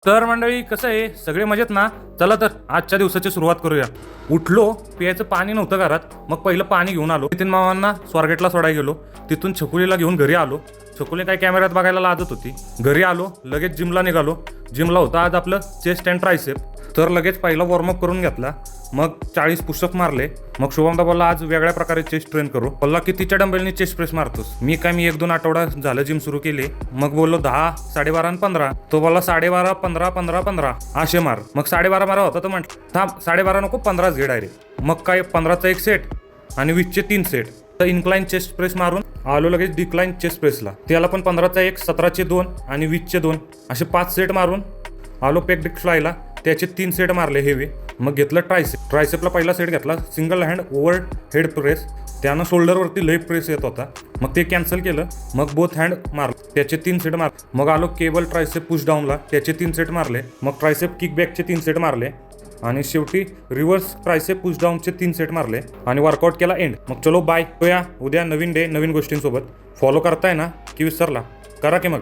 तर मंडळी कसं आहे, सगळे मजेत ना? चला तर आजच्या दिवसाची सुरुवात करूया. उठलो, प्यायचं पाणी नव्हतं घरात, मग पहिलं पाणी घेऊन आलो. नितीन मामांना स्वारगेटला सोडायला गेलो, तिथून छकुलीला घेऊन घरी आलो. छकुली काय कॅमेऱ्यात बघायला लाजत होती. घरी आलो, लगेच जिमला निघालो. जिमला होतं आज आपलं चेस्ट अँड ट्रायसेप, तर लगेच पहिला वॉर्मअप करून घेतला. मग 40 पुशअप मारले. मग शुभमदा बोलला आज वेगळ्या प्रकारे चेस्ट ट्रेन करू. बोलला कितीच्या डंबेलनी चेस्ट प्रेस मारतोस? मी 1-2 आठवडा झालं जिम सुरू केली. मग बोललो 10, 12.5 आणि 15. तो बोलला 12.5, 15, 15, 15 असे मार. मग 12.5 मारा होता तर म्हटलं थांब 12.5 नको 15च घे डायरेक्ट. मग काय 15चा एक सेट आणि 20चे 3 सेट. तर इन्क्लाइन चेस्ट प्रेस मारून आलो लगेच डिक्लाइन चेस्ट प्रेसला. त्याला पण 15चा एक, 17चे 2 आणि 20चे 2 असे 5 सेट मारून आलो पेक डिक फ्लायला. त्याचे 3 सेट मारले हेवी. मग घेतलं ट्रायसेपला पहिला सेट घेतला single hand over head press. त्यानं शोल्डरवरती लेग प्रेस येत होता, मग ते कॅन्सल केलं. मग बोथ हँड मारलं, त्याचे 3 सेट मारले. मग आलो केबल ट्रायसेप पुश डाऊनला, त्याचे 3 सेट मारले. मग ट्रायसेप किकबॅकचे 3 सेट मारले आणि शेवटी रिव्हर्स ट्रायसेप पुश डाऊनचे 3 सेट मारले आणि वर्कआउट केला एंड. मग चलो बाय, उद्या नवीन डे नवीन गोष्टींसोबत. फॉलो करताय ना की विसरला? करा की मग.